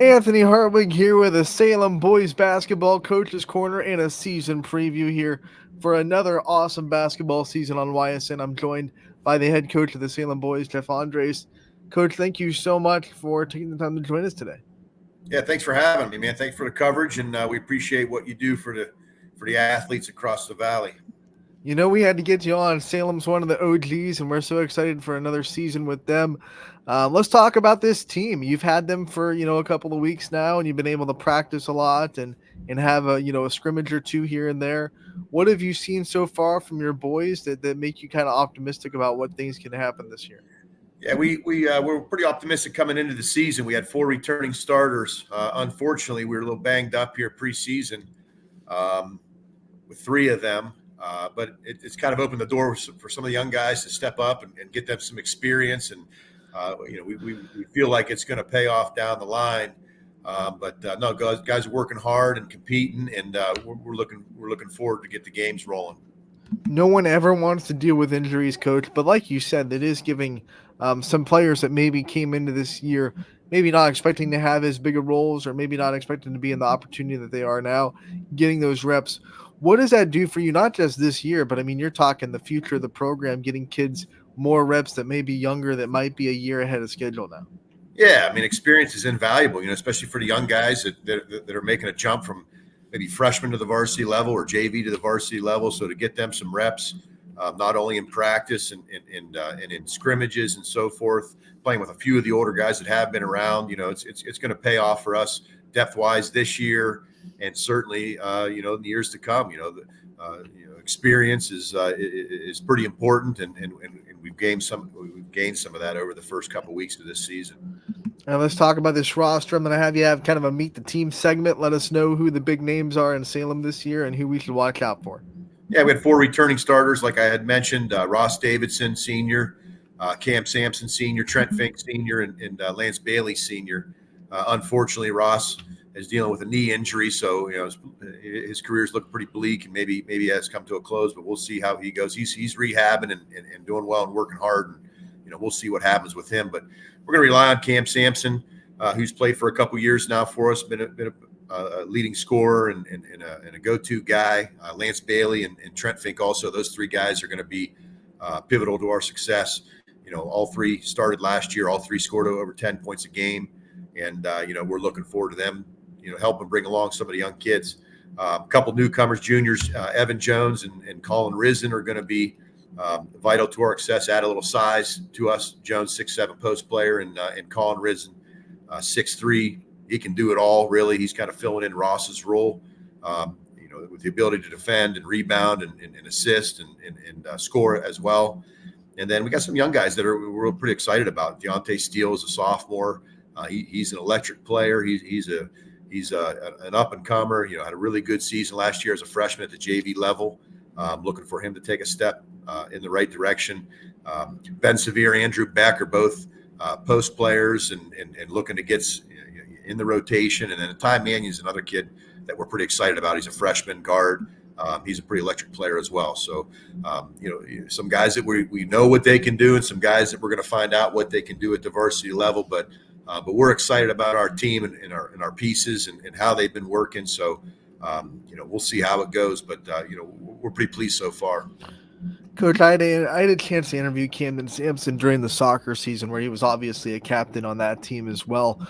Anthony Hartwig here with a Salem Boys Basketball Coaches Corner and a season preview here for another awesome basketball season on YSN. I'm joined by the head coach of the Salem Boys, Jeff Andres. Coach, thank you so much for taking the time to join us today. Yeah, thanks for having me, man. Thanks for the coverage, and we appreciate what you do for the athletes across the valley. You know, we had to get you on. Salem's one of the OGs, and we're so excited for another season with them. Let's talk about this team. You've had them for a couple of weeks now, and you've been able to practice a lot and have a scrimmage or two here and there. What have you seen so far from your boys that make you kind of optimistic about what things can happen this year? Yeah, we're pretty optimistic coming into the season. We had 4 returning starters. Unfortunately, we were a little banged up here preseason um, with 3 of them. But it's kind of opened the door for some of the young guys to step up and get them some experience. And we feel like it's going to pay off down the line. No, guys are working hard and competing, and we're looking forward to get the games rolling. No one ever wants to deal with injuries, coach, but like you said, that is giving some players that maybe came into this year maybe not expecting to have as big of roles or maybe not expecting to be in the opportunity that they are now, getting those reps. What does that do for you, not just this year, but I mean, you're talking the future of the program, getting kids more reps that may be younger, that might be a year ahead of schedule now? Yeah, I mean, experience is invaluable, especially for the young guys that are making a jump from maybe freshman to the varsity level or JV to the varsity level. So to get them some reps, not only in practice and in scrimmages and so forth, playing with a few of the older guys that have been around, it's going to pay off for us depth wise this year, and certainly in the years to come. Experience is pretty important, and we've gained some of that over the first couple of weeks of this season. And let's talk about this roster. I'm going to have you have kind of a meet the team segment. Let us know who the big names are in Salem this year and who we should watch out for. Yeah, we had 4 returning starters, like I had mentioned: Ross Davidson, senior, Cam Sampson, senior, Trent Fink, senior, and Lance Bailey, senior. Unfortunately, Ross is dealing with a knee injury, so his career's looking pretty bleak, and maybe he has come to a close. But we'll see how he goes. He's rehabbing and doing well and working hard, and we'll see what happens with him. But we're going to rely on Cam Sampson, who's played for a couple years now for us, been a leading scorer and a go-to guy. Lance Bailey and Trent Fink also. Those 3 guys are going to be pivotal to our success. All 3 started last year. All 3 scored over 10 points a game, and we're looking forward to them helping bring along some of the young kids. A couple newcomers, juniors, Evan Jones and Colin Risen are going to be vital to our success. Add a little size to us. Jones, 6'7" post player, and Colin Risen, 6'3". He can do it all, really. He's kind of filling in Ross's role, with the ability to defend and rebound and assist and score as well. And then we got some young guys that we're pretty excited about. Deontay Steele is a sophomore. He's an electric player. He's an up and comer. Had a really good season last year as a freshman at the JV level. Looking for him to take a step in the right direction. Ben Sevier, Andrew Beck are both post players and looking to get in the rotation. And then Ty Mannion's another kid that we're pretty excited about. He's a freshman guard. He's a pretty electric player as well. So, some guys that we know what they can do, and some guys that we're going to find out what they can do at the varsity level. But we're excited about our team and our pieces and how they've been working. So, we'll see how it goes. But we're pretty pleased so far. Coach, I had a chance to interview Camden Sampson during the soccer season, where he was obviously a captain on that team as well.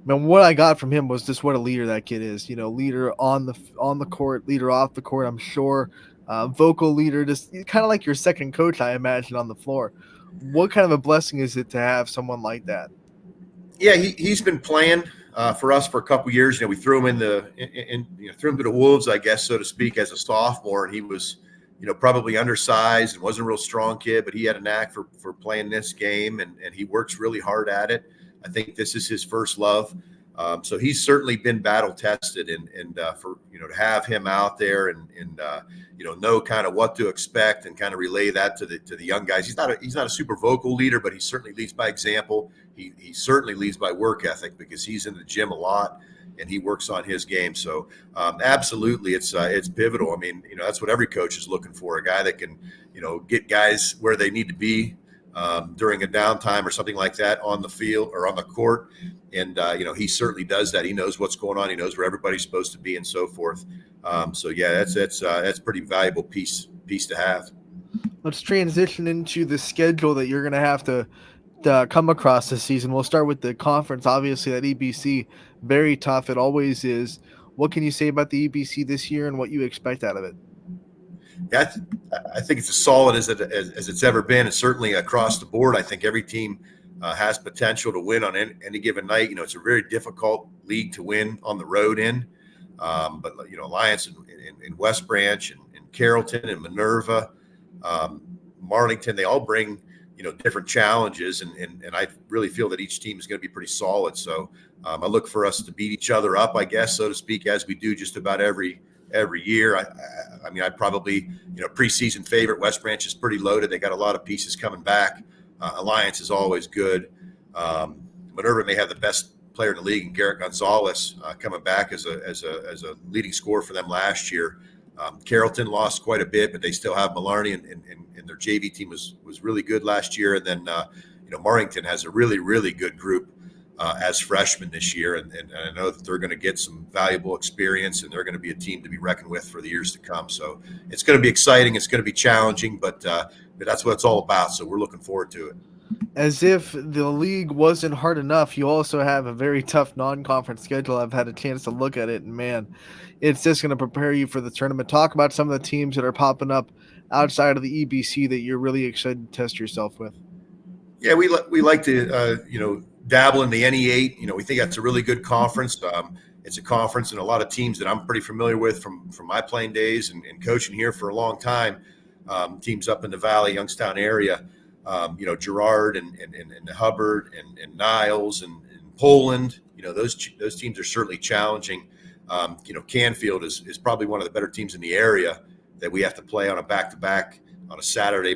Man, what I got from him was just what a leader that kid is. Leader on the court, leader off the court. I'm sure, vocal leader, just kind of like your second coach, I imagine, on the floor. What kind of a blessing is it to have someone like that? Yeah, he's been playing for us for a couple years. We threw him threw him to the wolves, I guess, so to speak, as a sophomore, and he was probably undersized and wasn't a real strong kid, but he had a knack for playing this game, and he works really hard at it. I think this is his first love. So he's certainly been battle tested, and for to have him out there and know kind of what to expect and kind of relay that to the young guys. He's not a super vocal leader, but he certainly leads by example. He certainly leads by work ethic, because he's in the gym a lot and he works on his game. So absolutely, it's pivotal. I mean, that's what every coach is looking for: a guy that can get guys where they need to be during a downtime or something like that on the field or on the court. And, he certainly does that. He knows what's going on. He knows where everybody's supposed to be and so forth. So yeah, that's pretty valuable piece to have. Let's transition into the schedule that you're going to have to come across this season. We'll start with the conference. Obviously, that EBC, very tough. It always is. What can you say about the EBC this year and what you expect out of it? Yeah, I think it's as solid as it's ever been, and certainly across the board. I think every team has potential to win on any given night. It's a very difficult league to win on the road in, but Alliance and West Branch and Carrollton and Minerva, Marlington, they all bring different challenges, and I really feel that each team is going to be pretty solid. So I look for us to beat each other up, I guess, so to speak, as we do just about every year. I mean, I'd probably, preseason favorite. West Branch is pretty loaded. They got a lot of pieces coming back. Alliance is always good. Minerva may have the best player in the league, and Garrett Gonzalez coming back as a leading scorer for them last year. Carrollton lost quite a bit, but they still have Malarney, and their JV team was really good last year. And then Marlington has a really, really good group as freshmen this year, and I know that they're going to get some valuable experience, and they're going to be a team to be reckoned with for the years to come. So it's going to be exciting. It's going to be challenging, but that's what it's all about. So we're looking forward to it. As if the league wasn't hard enough, you also have a very tough non-conference schedule. I've had a chance to look at it, and man, it's just going to prepare you for the tournament. Talk about some of the teams that are popping up outside of the EBC that you're really excited to test yourself with. Yeah, we like to dabble in the NE8. We think that's a really good conference. It's a conference and a lot of teams that I'm pretty familiar with from my playing days and coaching here for a long time. Teams up in the Valley, Youngstown area. Girard and Hubbard and Niles and Poland. Those teams are certainly challenging. Canfield is probably one of the better teams in the area that we have to play on a back-to-back on a Saturday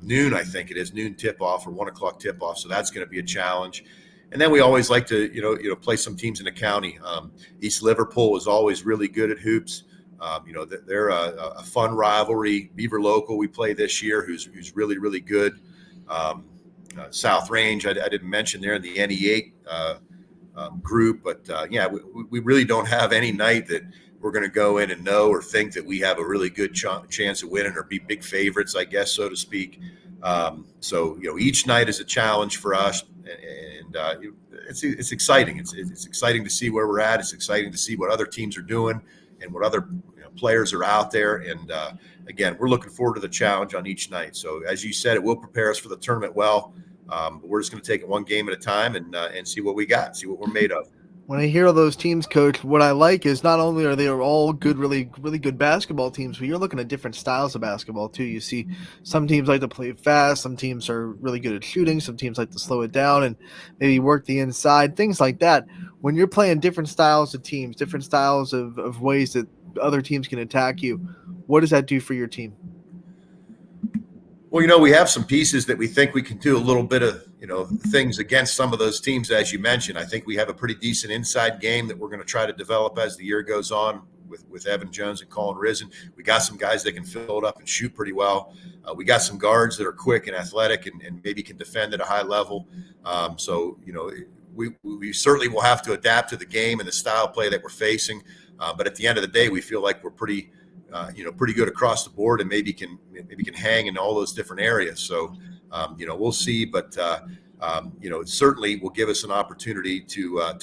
noon. I think it is noon tip-off or 1 o'clock tip-off. So that's going to be a challenge. And then we always like to play some teams in the county. East Liverpool is always really good at hoops. They're a fun rivalry. Beaver Local we play this year, who's really, really good. South Range, I didn't mention there in the NE8 group, but we really don't have any night that we're going to go in and know or think that we have a really good chance of winning or be big favorites, I guess, so to speak. So each night is a challenge for us, and it's exciting. It's exciting to see where we're at. It's exciting to see what other teams are doing and what other players are out there. And again, we're looking forward to the challenge on each night. So as you said, it will prepare us for the tournament well. But we're just going to take it one game at a time and see what we got, see what we're made of. When I hear all those teams, Coach, what I like is not only are they all good, really, really good basketball teams, but you're looking at different styles of basketball too. You see some teams like to play fast, some teams are really good at shooting, some teams like to slow it down and maybe work the inside, things like that. When you're playing different styles of teams, different styles of ways that other teams can attack you, what does that do for your team? Well, we have some pieces that we think we can do a little bit of, things against some of those teams, as you mentioned. I think we have a pretty decent inside game that we're going to try to develop as the year goes on with Evan Jones and Colin Risen. We got some guys that can fill it up and shoot pretty well. We got some guards that are quick and athletic and maybe can defend at a high level. We certainly will have to adapt to the game and the style play that we're facing. But at the end of the day, we feel like we're pretty good across the board and maybe can hang in all those different areas. So, we'll see, but it certainly will give us an opportunity to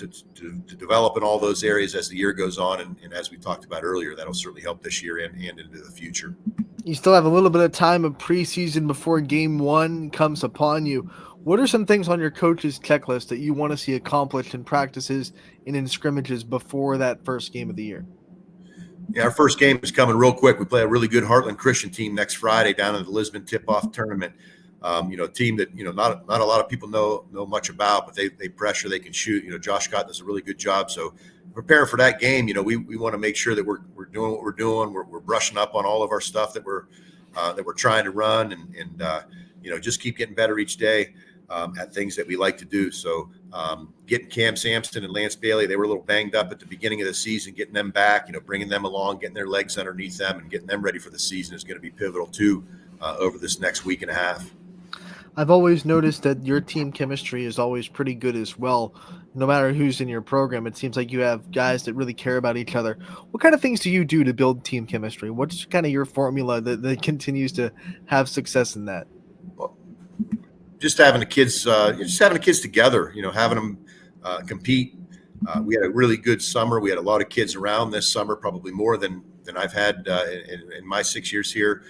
develop in all those areas as the year goes on. And as we talked about earlier, that'll certainly help this year and into the future. You still have a little bit of time of preseason before game one comes upon you. What are some things on your coach's checklist that you want to see accomplished in practices and in scrimmages before that first game of the year? Yeah, our first game is coming real quick. We play a really good Heartland Christian team next Friday down in the Lisbon tip-off tournament. A team that not a lot of people know much about, but they pressure, they can shoot. Josh Scott does a really good job. So preparing for that game, we want to make sure that we're doing what we're doing. We're brushing up on all of our stuff that we're trying to run, and just keep getting better each day at things that we like to do. So getting Cam Sampson and Lance Bailey, they were a little banged up at the beginning of the season. Getting them back, bringing them along, getting their legs underneath them, and getting them ready for the season is going to be pivotal too over this next week and a half. I've always noticed that your team chemistry is always pretty good as well. No matter who's in your program, it seems like you have guys that really care about each other. What kind of things do you do to build team chemistry? What's kind of your formula that continues to have success in that? Well, just having the kids together, having them compete. We had a really good summer. We had a lot of kids around this summer, probably more than I've had in my 6 years here.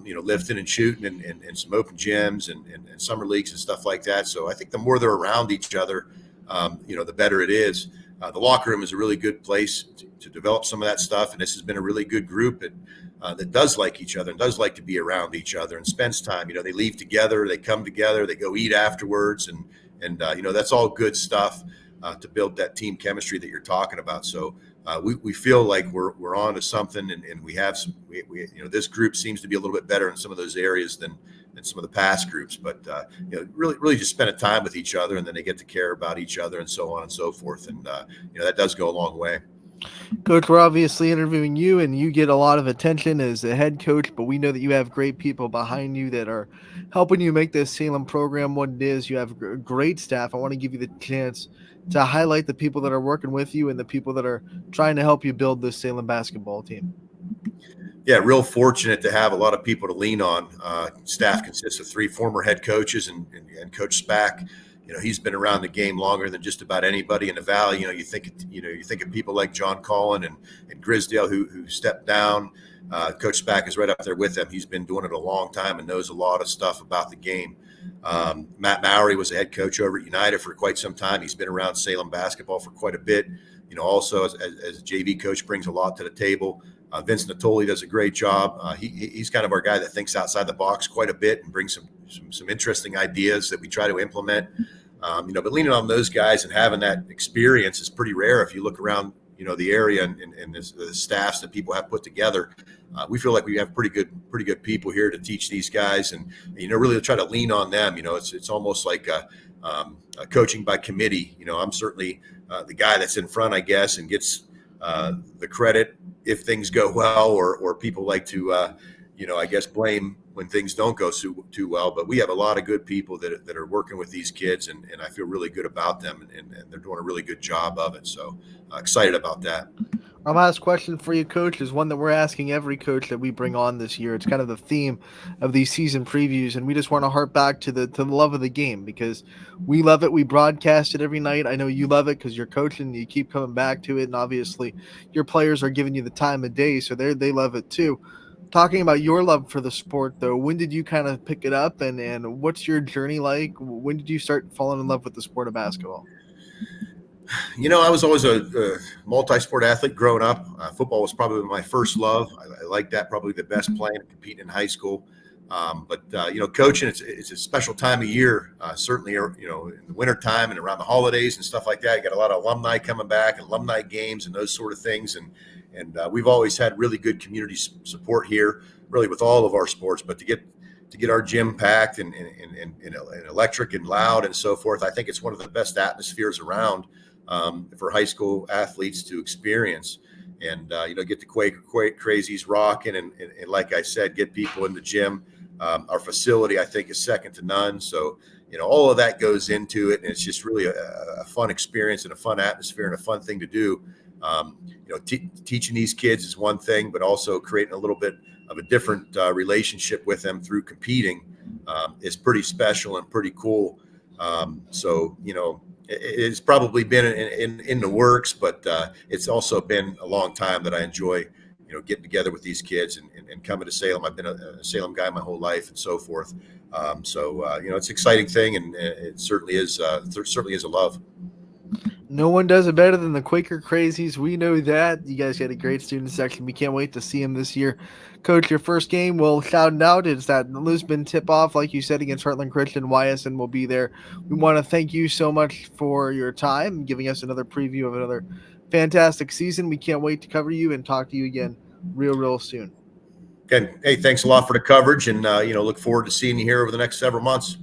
Lifting and shooting and some open gyms and summer leagues and stuff like that. So I think the more they're around each other, the better it is. The locker room is a really good place to develop some of that stuff, and this has been a really good group that does like each other and does like to be around each other and spends time. They leave together, they come together, they go eat afterwards, and that's all good stuff to build that team chemistry that you're talking about. So we feel like we're on to something, and we have some. This group seems to be a little bit better in some of those areas than some of the past groups. But really just spending time with each other, and then they get to care about each other, and so on and so forth. And that does go a long way. Coach, we're obviously interviewing you, and you get a lot of attention as a head coach, but we know that you have great people behind you that are helping you make this Salem program what it is. You have great staff. I want to give you the chance to highlight the people that are working with you and the people that are trying to help you build this Salem basketball team. Yeah, real fortunate to have a lot of people to lean on. Staff consists of 3 former head coaches and Coach Spack. He's been around the game longer than just about anybody in the Valley. You think of people like John Collin and Grisdale who stepped down. Coach Spack is right up there with them. He's been doing it a long time and knows a lot of stuff about the game. Matt Mowry was a head coach over at United for quite some time. He's been around Salem basketball for quite a bit. Also as a JV coach, brings a lot to the table. Vince Natoli does a great job. He's kind of our guy that thinks outside the box quite a bit and brings some interesting ideas that we try to implement. But leaning on those guys and having that experience is pretty rare. If you look around, the area and the staffs that people have put together, we feel like we have pretty good people here to teach these guys, and really try to lean on them. It's almost like a coaching by committee. I'm certainly the guy that's in front, I guess, and gets the credit if things go well, or people like to, I guess, blame when things don't go too well. But we have a lot of good people that are working with these kids, and I feel really good about them, and they're doing a really good job of it. So excited about that. Our last question for you, Coach, is one that we're asking every coach that we bring on this year. It's kind of the theme of these season previews, and we just want to harp back to the love of the game because we love it. We broadcast it every night. I know you love it because you're coaching. You keep coming back to it, and obviously your players are giving you the time of day, so they love it too. Talking about your love for the sport, though, when did you kind of pick it up, and what's your journey like? When did you start falling in love with the sport of basketball? I was always a multi-sport athlete growing up. Football was probably my first love. I liked that, probably the best playing and competing in high school. But coaching, it's a special time of year. Certainly, in the wintertime and around the holidays and stuff like that. You got a lot of alumni coming back, alumni games, and those sort of things. And we've always had really good community support here, really with all of our sports. But to get our gym packed and electric and loud and so forth, I think it's one of the best atmospheres around for high school athletes to experience. And get the Quaker crazies rocking, and like I said, get people in the gym. Our facility, I think, is second to none. So all of that goes into it, and it's just really a fun experience and a fun atmosphere and a fun thing to do. Teaching these kids is one thing, but also creating a little bit of a different relationship with them through competing is pretty special and pretty cool. It's probably been in the works, but it's also been a long time that I enjoy, getting together with these kids and coming to Salem. I've been a Salem guy my whole life and so forth. It's an exciting thing, and it certainly is. There certainly is a love. No one does it better than the Quaker Crazies. We know that. You guys got a great student section. We can't wait to see them this year. Coach, your first game, we'll shout it out. It's that Lisbon tip-off, like you said, against Heartland Christian. YSN will be there. We want to thank you so much for your time, giving us another preview of another fantastic season. We can't wait to cover you and talk to you again real soon. Again, hey, thanks a lot for the coverage, and look forward to seeing you here over the next several months.